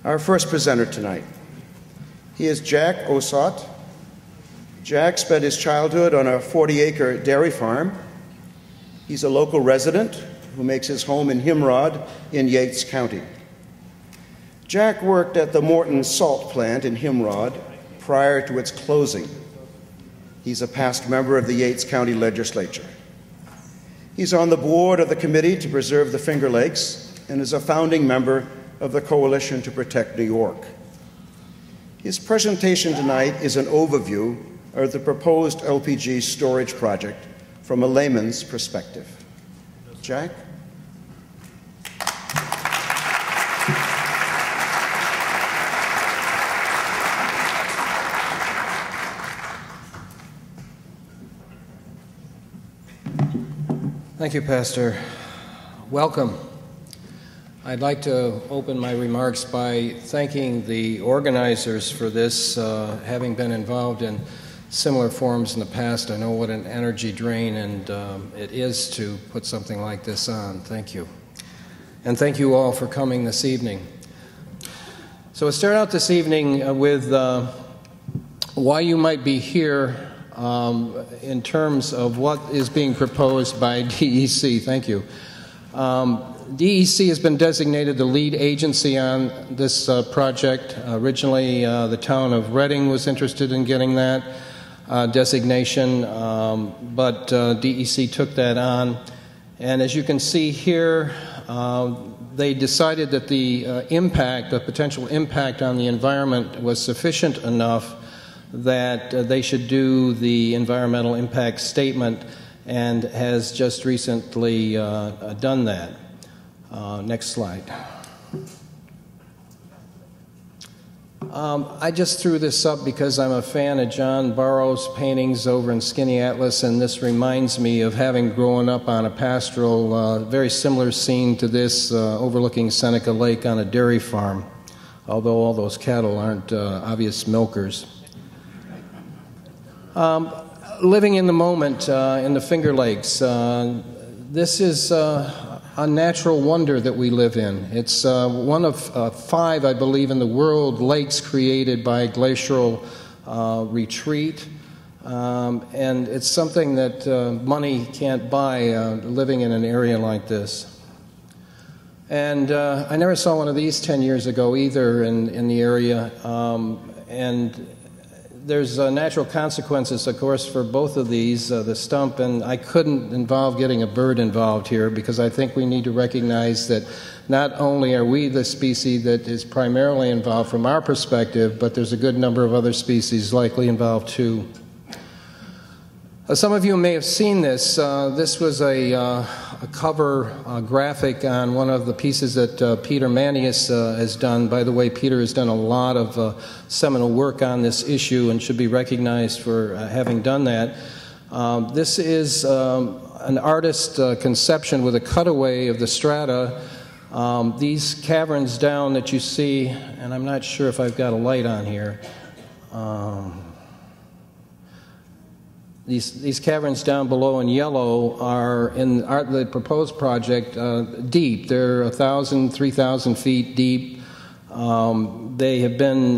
our first presenter tonight. He is Jack Ossant. Jack spent his childhood on a 40-acre dairy farm. He's a local resident who makes his home in Himrod in Yates County. Jack worked at the Morton Salt Plant in Himrod prior to its closing. He's a past member of the Yates County Legislature. He's on the board of the Committee to Preserve the Fingerlakes and is a founding member of the Coalition to Protect New York. His presentation tonight is an overview of the proposed LPG storage project from a layman's perspective. Jack? Thank you, Pastor. Welcome. I'd like to open my remarks by thanking the organizers for this, having been involved in similar forums in the past. I know what an energy drain and it is to put something like this on. Thank you. And thank you all for coming this evening. So we'll start out this evening with why you might be here in terms of what is being proposed by DEC. Thank you. DEC has been designated the lead agency on this project. Originally, the town of Reading was interested in getting that designation, but DEC took that on. And as you can see here, they decided that the potential impact on the environment was sufficient enough that they should do the environmental impact statement, and has just recently done that. Next slide. I just threw this up because I'm a fan of John Barrow's paintings over in Skinny Atlas, and this reminds me of having grown up on a pastoral, very similar scene to this, overlooking Seneca Lake on a dairy farm, although all those cattle aren't obvious milkers. Living in the moment in the Finger Lakes, this is a natural wonder that we live in. It's one of 5, I believe, in the world lakes created by glacial retreat, and it's something that money can't buy, living in an area like this. And I never saw one of these 10 years ago either in the area, and there's natural consequences, of course, for both of these, the stump, and I couldn't involve getting a bird involved here because I think we need to recognize that not only are we the species that is primarily involved from our perspective, but there's a good number of other species likely involved too. Some of you may have seen this. This was a cover graphic on one of the pieces that Peter Manius has done. By the way, Peter has done a lot of seminal work on this issue and should be recognized for having done that. This is an artist's conception with a cutaway of the strata. These caverns down that you see, and I'm not sure if I've got a light on here. These caverns down below in yellow are in the proposed project deep. They're 1,000, 3,000 feet deep. They have been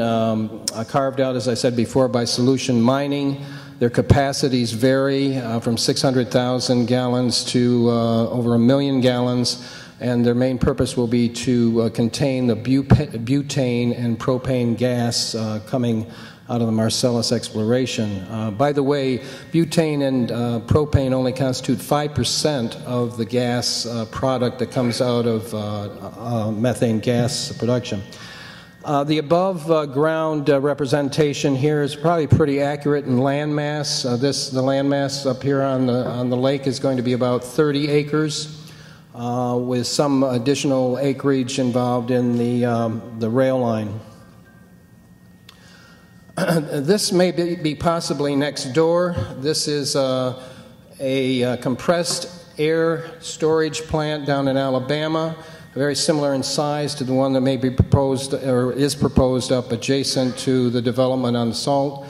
carved out, as I said before, by solution mining. Their capacities vary from 600,000 gallons to over 1 million gallons, and their main purpose will be to contain the butane and propane gas coming out of the Marcellus exploration. By the way, butane and propane only constitute 5% of the gas product that comes out of methane gas production. The above ground representation here is probably pretty accurate in land mass. The land mass up here on the lake is going to be about 30 acres, with some additional acreage involved in the rail line. This may be possibly next door. This is a compressed air storage plant down in Alabama, very similar in size to the one that may be proposed or is proposed up adjacent to the development on the Salt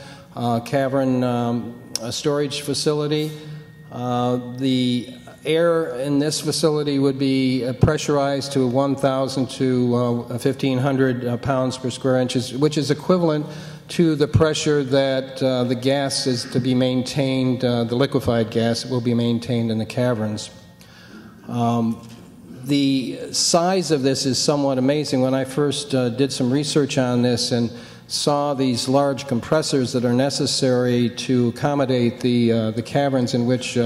Cavern storage facility. The Air in this facility would be pressurized to 1,000 to 1,500 pounds per square inches, which is equivalent to the pressure that the gas is to be maintained, the liquefied gas will be maintained in the caverns. The size of this is somewhat amazing. When I first did some research on this and saw these large compressors that are necessary to accommodate the caverns in which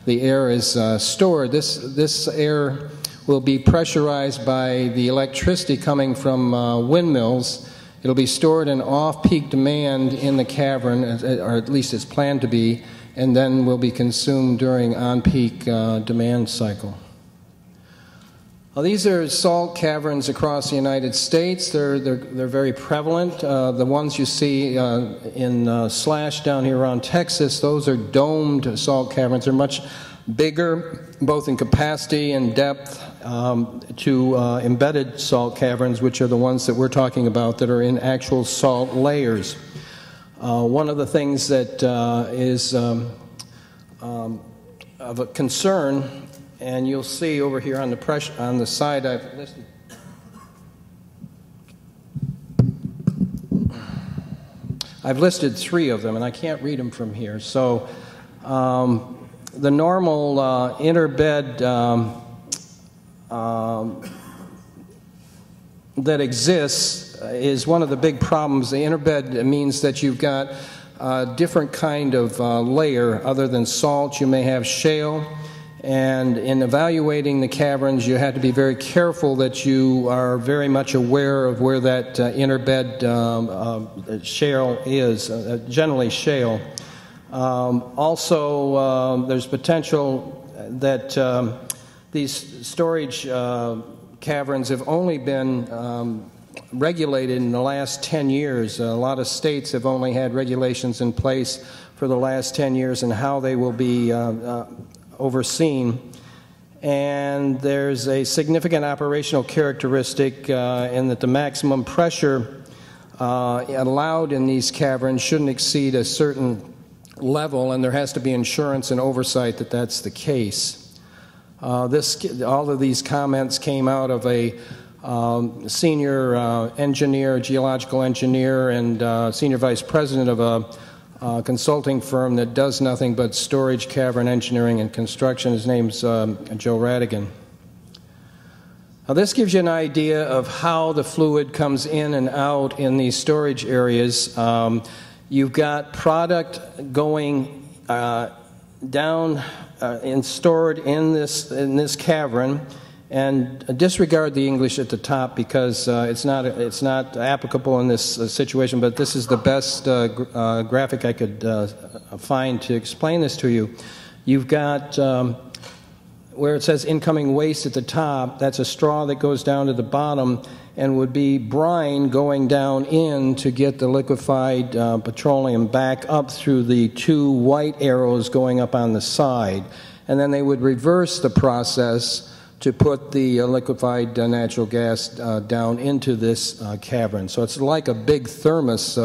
the air is stored, this air will be pressurized by the electricity coming from windmills. It'll be stored in off-peak demand in the cavern, or at least it's planned to be, and then will be consumed during on-peak demand cycle. Well, these are salt caverns across the United States. They're very prevalent. The ones you see in Slash down here around Texas, those are domed salt caverns. They're much bigger, both in capacity and depth, to embedded salt caverns, which are the ones that we're talking about that are in actual salt layers. One of the things that is of a concern, and you'll see over here on the side I've listed. I've listed 3 of them, and I can't read them from here. So the normal inner bed that exists is one of the big problems. The inner bed means that you've got a different kind of layer other than salt. You may have shale. And in evaluating the caverns, you have to be very careful that you are very much aware of where that inner bed shale is, generally shale. Also, there's potential that these storage caverns have only been regulated in the last 10 years. A lot of states have only had regulations in place for the last 10 years and how they will be overseen, and there's a significant operational characteristic in that the maximum pressure allowed in these caverns shouldn't exceed a certain level, and there has to be insurance and oversight that that's the case. All of these comments came out of a senior engineer, geological engineer, and senior vice president of a consulting firm that does nothing but storage, cavern engineering, and construction. His name's Joe Radigan. Now, this gives you an idea of how the fluid comes in and out in these storage areas. You've got product going down and stored in this cavern. And disregard the English at the top because it's not applicable in this situation, but this is the best graphic I could find to explain this to you. You've got where it says incoming waste at the top, that's a straw that goes down to the bottom and would be brine going down in to get the liquefied petroleum back up through the 2 white arrows going up on the side. And then they would reverse the process to put the liquefied natural gas down into this cavern. So it's like a big thermos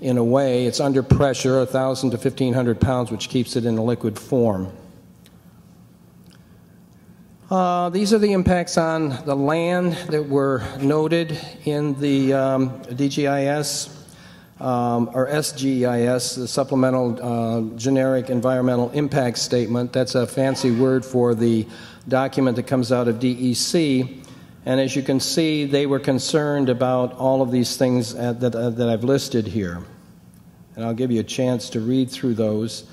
in a way. It's under pressure, 1,000 to 1,500 pounds, which keeps it in a liquid form. These are the impacts on the land that were noted in the DGIS or SGIS, the Supplemental Generic Environmental Impact Statement. That's a fancy word for the document that comes out of DEC, and as you can see, they were concerned about all of these things that I've listed here, and I'll give you a chance to read through those.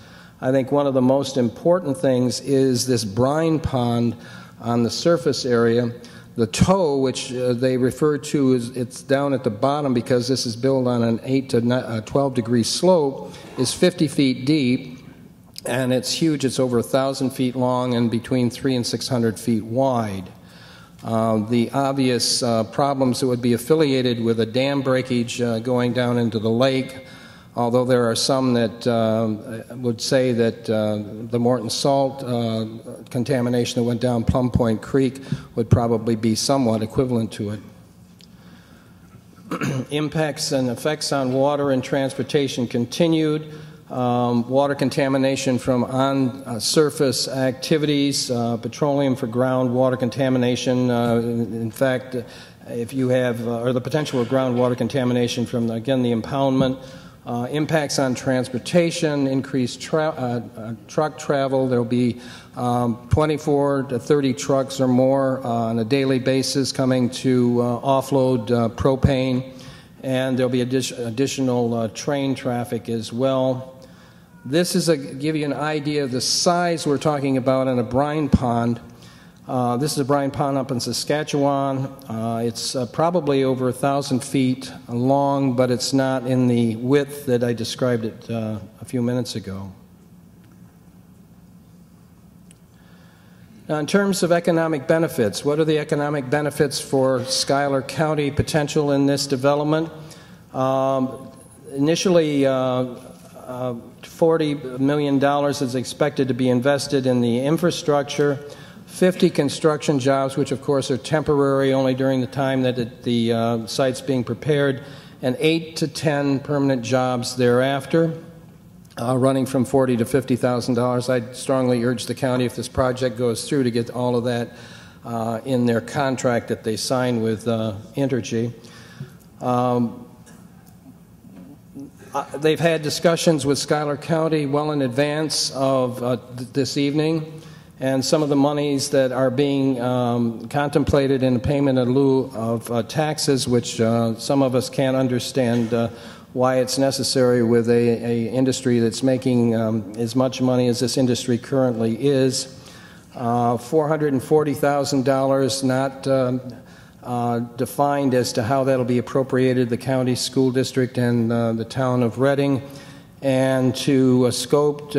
I think one of the most important things is this brine pond on the surface area. The toe, which they refer to as it's down at the bottom because this is built on an 8 to 12 degree slope, is 50 feet deep. And it's huge. It's over 1,000 feet long and between 300 and 600 feet wide. The obvious problems that would be affiliated with a dam breakage going down into the lake, although there are some that would say that the Morton salt contamination that went down Plum Point Creek would probably be somewhat equivalent to it. Impacts and effects on water and transportation continued. water contamination from on-surface activities, petroleum for groundwater contamination. In fact, if you have, or the potential of groundwater contamination from, again, the impoundment, impacts on transportation, increased truck travel. There will be 24 to 30 trucks or more on a daily basis coming to offload propane, and there will be additional train traffic as well. This is give you an idea of the size we're talking about in a brine pond. This is a brine pond up in Saskatchewan. It's probably over 1,000 feet long, but it's not in the width that I described it a few minutes ago. Now, in terms of economic benefits, what are the economic benefits for Schuyler County potential in this development? Initially, $40 million is expected to be invested in the infrastructure. 50 construction jobs, which of course are temporary only during the time that the site's being prepared, and 8 to 10 permanent jobs thereafter, running from $40,000 to $50,000. I'd strongly urge the county, if this project goes through, to get all of that in their contract that they sign with Entergy. They've had discussions with Schuyler County well in advance of this evening, and some of the monies that are being contemplated in payment in lieu of taxes, which some of us can't understand why it's necessary with a industry that's making as much money as this industry currently is. $440,000, not defined as to how that'll be appropriated, the county school district and the town of Reading, and to Scoped,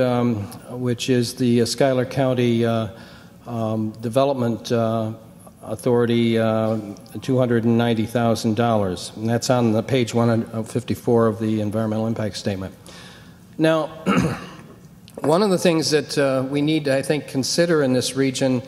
which is the Schuyler County Development Authority, $290,000. And that's on the page 154 of the Environmental Impact Statement. Now, one of the things that we need to, I think, consider in this region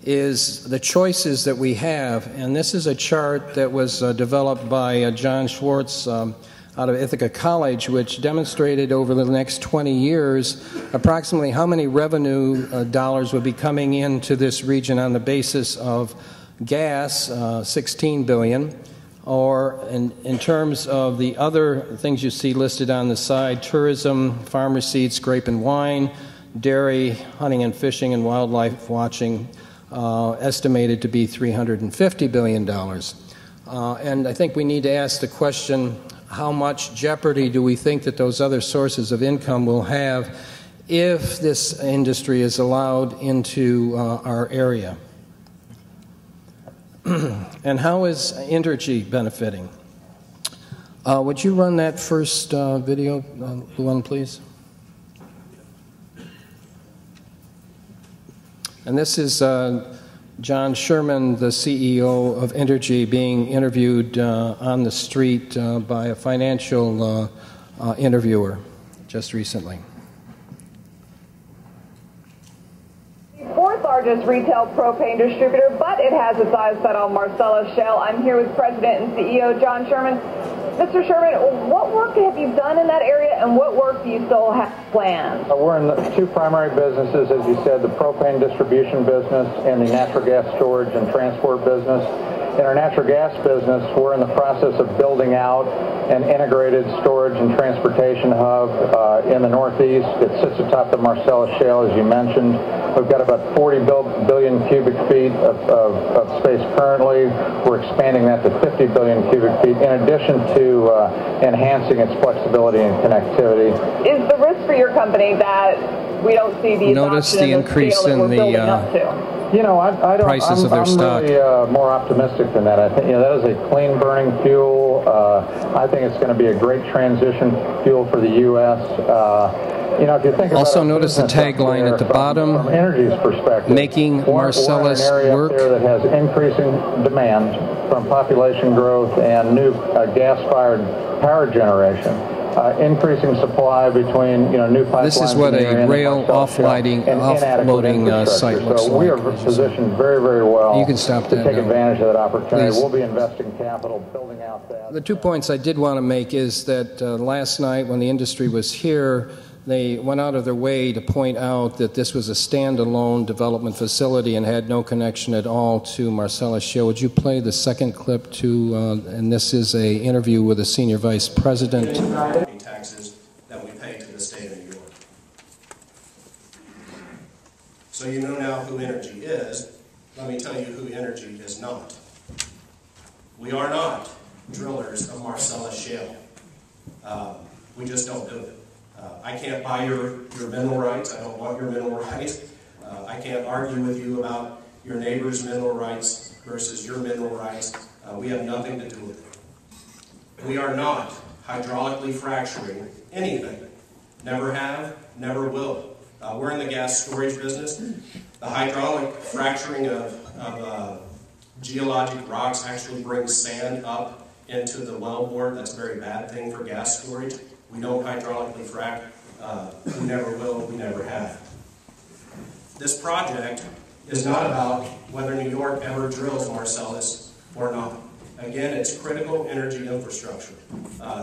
is the choices that we have. And this is a chart that was developed by John Schwartz out of Ithaca College, which demonstrated over the next 20 years approximately how many revenue dollars would be coming into this region on the basis of gas, 16 billion, or in terms of the other things you see listed on the side, tourism, farm receipts, grape and wine, dairy, hunting and fishing, and wildlife watching, estimated to be $350 billion. And I think we need to ask the question, how much jeopardy do we think that those other sources of income will have if this industry is allowed into our area? And how is Entergy benefiting? Would you run that first video, Luan, please? And this is John Sherman, the CEO of Entergy, being interviewed on the street by a financial interviewer just recently. Fourth largest retail propane distributor, but it has its eyes set on Marcellus Shale. I'm here with President and CEO John Sherman. Mr. Sherman, what work have you done in that area, and what work do you still have planned? We're in the two primary businesses, as you said, the propane distribution business and the natural gas storage and transport business. In our natural gas business, we're in the process of building out an integrated storage and transportation hub in the Northeast. It sits atop the Marcellus Shale, as you mentioned. We've got about 40 billion cubic feet of space currently. We're expanding that to 50 billion cubic feet, in addition to enhancing its flexibility and connectivity. Is the risk for your company that we don't see the Notice the increase in the you know, prices of their stock. I'm really more optimistic than that. I think that is a clean burning fuel. I think it's going to be a great transition fuel for the U.S. If you think also about notice the tagline at the bottom, from Energy's perspective, making Marcellus work. That has increasing demand from population growth and new gas-fired power generation. Increasing supply between new pipelines. This is what a rail offloading site looks like. So we are positioned very, very well. You can stop that to take advantage of that opportunity. Please. We'll be investing capital, building out that. The 2 points I did want to make is that last night when the industry was here, they went out of their way to point out that this was a standalone development facility and had no connection at all to Marcellus Shale. Would you play the second clip too? And this is an interview with a senior vice president. Taxes that we pay to the state of New York. So you know now who Energy is. Let me tell you who Energy is not. We are not drillers of Marcellus Shale. We just don't do it. I can't buy your mineral rights. I don't want your mineral rights. I can't argue with you about your neighbor's mineral rights versus your mineral rights. We have nothing to do with it. We are not hydraulically fracturing anything. Never have, never will. We're in the gas storage business. The hydraulic fracturing of geologic rocks actually brings sand up into the wellbore. That's a very bad thing for gas storage. We don't hydraulically frack. We never will. We never have. This project is not about whether New York ever drills Marcellus or not. Again, it's critical energy infrastructure.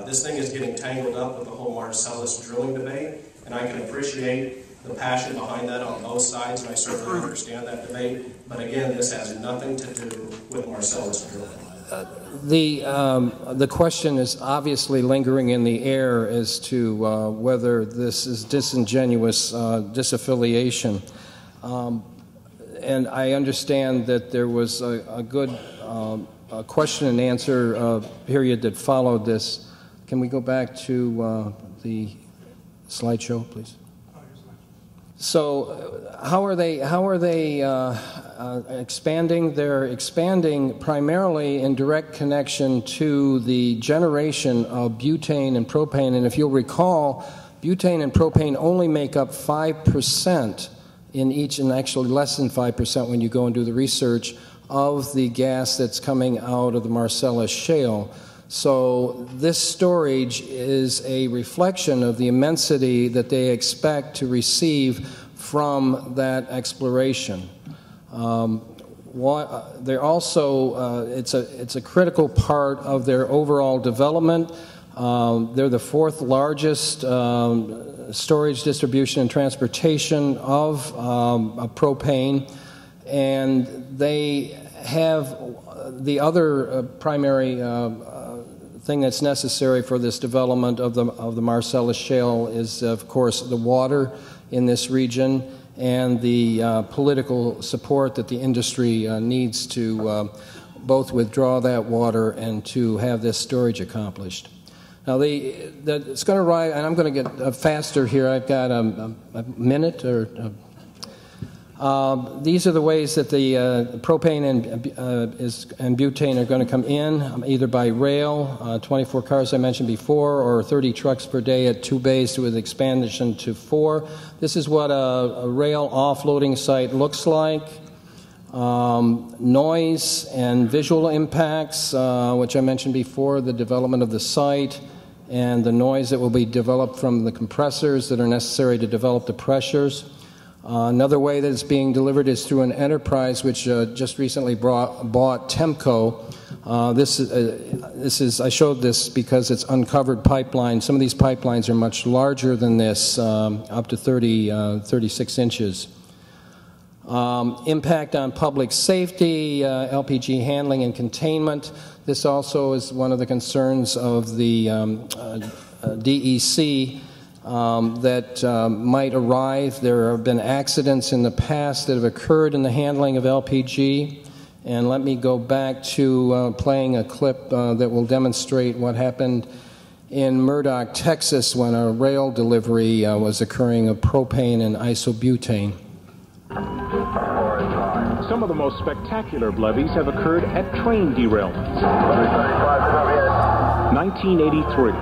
This thing is getting tangled up with the whole Marcellus drilling debate, and I can appreciate the passion behind that on both sides, and I certainly understand that debate. But again, this has nothing to do with Marcellus drilling. The question is obviously lingering in the air as to whether this is disingenuous disaffiliation. And I understand that there was a good question and answer period that followed this. Can we go back to the slideshow, please? So how are they expanding? They're expanding primarily in direct connection to the generation of butane and propane. And if you'll recall, butane and propane only make up 5% in each, and actually less than 5% when you go and do the research, of the gas that's coming out of the Marcellus Shale. So this storage is a reflection of the immensity that they expect to receive from that exploration. They're also, it's a critical part of their overall development. They're the fourth largest storage, distribution, and transportation of propane, and they have the other primary thing that's necessary for this development of the Marcellus Shale is, of course, the water in this region and the political support that the industry needs to both withdraw that water and to have this storage accomplished. Now, it's going to arrive, and I'm going to get faster here. I've got a minute or. These are the ways that the propane and butane are going to come in, either by rail, 24 cars I mentioned before, or 30 trucks per day at 2 bays with expansion to 4. This is what a rail offloading site looks like. Noise and visual impacts, which I mentioned before, the development of the site, and the noise that will be developed from the compressors that are necessary to develop the pressures. Another way that it's being delivered is through an enterprise which just recently bought Temco. I showed this because it's uncovered pipeline. Some of these pipelines are much larger than this, up to 36 inches. Impact on public safety, LPG handling and containment. This also is one of the concerns of the DEC. That might arrive. There have been accidents in the past that have occurred in the handling of LPG. And let me go back to playing a clip that will demonstrate what happened in Murdock, Texas, when a rail delivery was occurring of propane and isobutane. Some of the most spectacular levees have occurred at train derailments. 1983.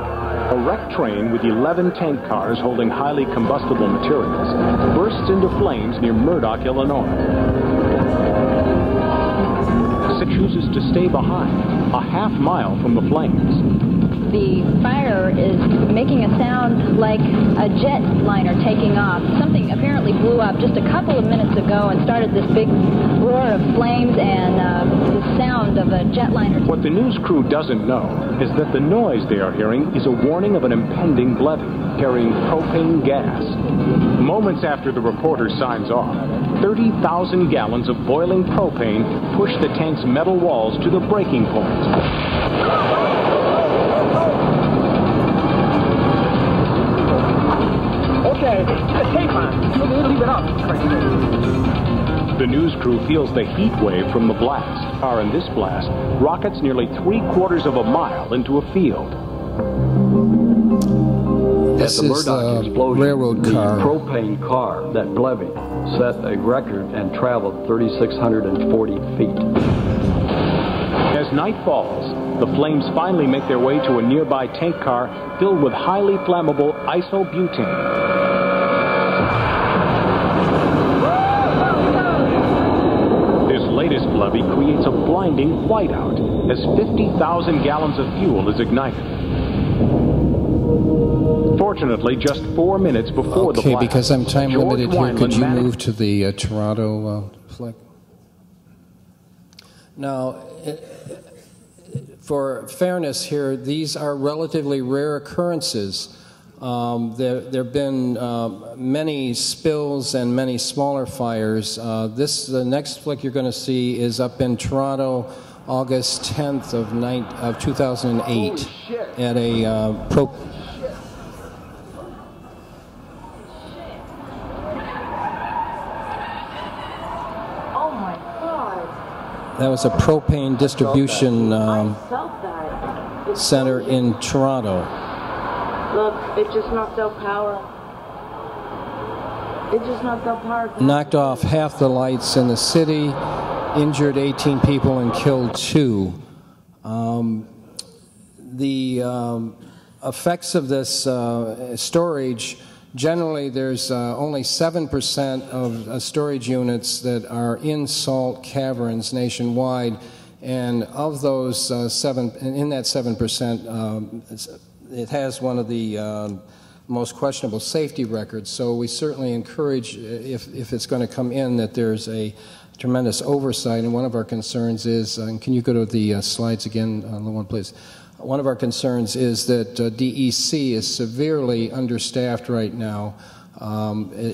A wrecked train with 11 tank cars holding highly combustible materials bursts into flames near Murdock, Illinois. 6 chooses to stay behind, a half mile from the flames. the fire is making a sound like a jet liner taking off. Something apparently blew up just a couple of minutes ago and started this big roar of flames and the sound of a jet liner. What the news crew doesn't know is that the noise they are hearing is a warning of an impending levee carrying propane gas. Moments after the reporter signs off, 30,000 gallons of boiling propane push the tank's metal walls to the breaking point. Okay, take on. Leave it up. The news crew feels the heat wave from the blast. In this blast, rockets nearly 3/4 of a mile into a field. This At the is Murdoch the explosion, railroad car. The propane car, that levee, set a record and traveled 3,640 feet. As night falls, the flames finally make their way to a nearby tank car filled with highly flammable isobutane. This latest levee creates a blinding whiteout as 50,000 gallons of fuel is ignited. Fortunately, just 4 minutes before the blast, because I'm time George limited here, could you Wineland move to the Toronto flick? Now, for fairness here, these are relatively rare occurrences. There have been many spills and many smaller fires. The next flick you're going to see is up in Toronto, August 10th of 2008, at a that was a propane distribution center in Toronto. Look, it just knocked out power. It just knocked out power. Knocked off half the lights in the city, injured 18 people and killed 2. The effects of this storage, generally there's only 7% of storage units that are in salt caverns nationwide, and of those in that 7%, it has one of the most questionable safety records. So we certainly encourage, if it's going to come in, that there's a tremendous oversight. And one of our concerns is, can you go to the slides again, the one please? One of our concerns is that DEC is severely understaffed right now.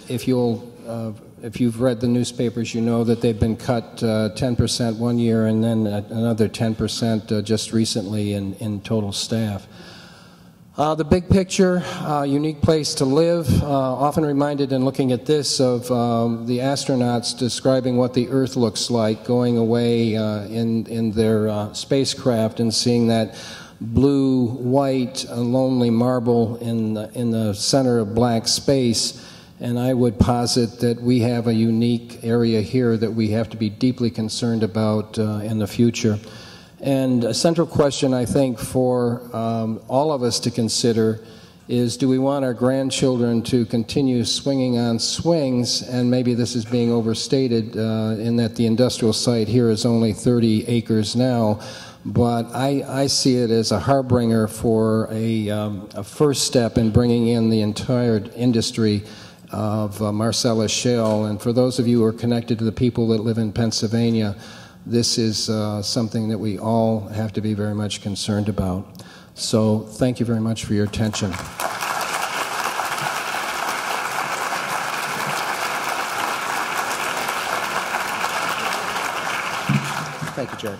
If you've read the newspapers, you know that they've been cut 10% one year and then another 10% just recently in total staff. The big picture, unique place to live, often reminded in looking at this of the astronauts describing what the Earth looks like going away in their spacecraft and seeing that blue, white, lonely marble in the center of black space. And I would posit that we have a unique area here that we have to be deeply concerned about in the future. And a central question, I think, for all of us to consider is, do we want our grandchildren to continue swinging on swings? And maybe this is being overstated in that the industrial site here is only 30 acres now. But I see it as a harbinger for a first step in bringing in the entire industry of Marcellus Shale. And for those of you who are connected to the people that live in Pennsylvania, this is something that we all have to be very much concerned about. So thank you very much for your attention. Thank you, Jack.